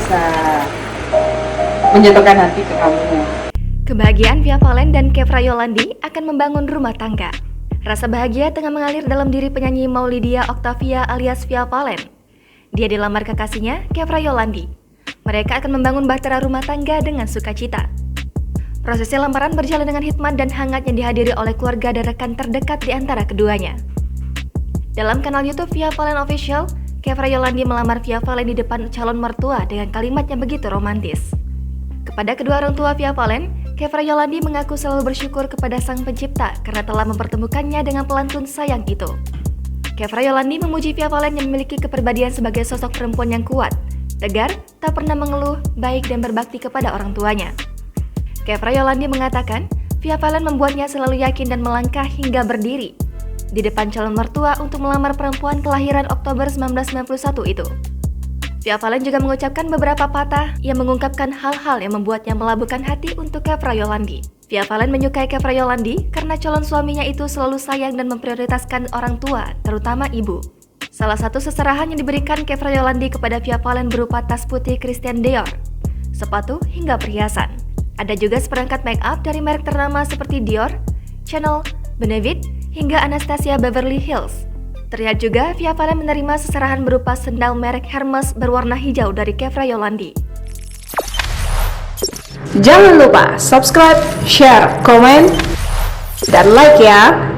bisa menjatuhkan hati ke kamu. Kebahagiaan Via Valen dan Kevra Yolandi akan membangun rumah tangga. Rasa bahagia tengah mengalir dalam diri penyanyi Maulidia Octavia alias Via Valen. Dia dilamar kekasihnya, Kevra Yolandi. Mereka akan membangun bahtera rumah tangga dengan sukacita. Prosesi lamaran berjalan dengan hikmat dan hangat yang dihadiri oleh keluarga dan rekan terdekat di antara keduanya. Dalam kanal YouTube Via Valen Official, Kevra Yolandi melamar Via Valen di depan calon mertua dengan kalimat yang begitu romantis. Kepada kedua orang tua Via Valen, Kevra Yolandi mengaku selalu bersyukur kepada Sang Pencipta karena telah mempertemukannya dengan pelantun sayang itu. Kevra Yolandi memuji Via Valen yang memiliki kepribadian sebagai sosok perempuan yang kuat, tegar, tak pernah mengeluh, baik dan berbakti kepada orang tuanya. Kevra Yolandi mengatakan, Via Valen membuatnya selalu yakin dan melangkah hingga berdiri di depan calon mertua untuk melamar perempuan kelahiran Oktober 1991 itu. Via Valen juga mengucapkan beberapa patah yang mengungkapkan hal-hal yang membuatnya melabuhkan hati untuk Kevra Yolandi. Via Valen menyukai Kevra Yolandi karena calon suaminya itu selalu sayang dan memprioritaskan orang tua, terutama ibu. Salah satu seserahan yang diberikan Kevra Yolandi kepada Via Valen berupa tas putih Christian Dior, sepatu hingga perhiasan. Ada juga seperangkat make up dari merek ternama seperti Dior, Chanel, Benefit, hingga Anastasia Beverly Hills. Terlihat juga Via Valen menerima seserahan berupa sendal merek Hermes berwarna hijau dari Kevra Yolandi. Jangan lupa subscribe, share, komen, dan like ya!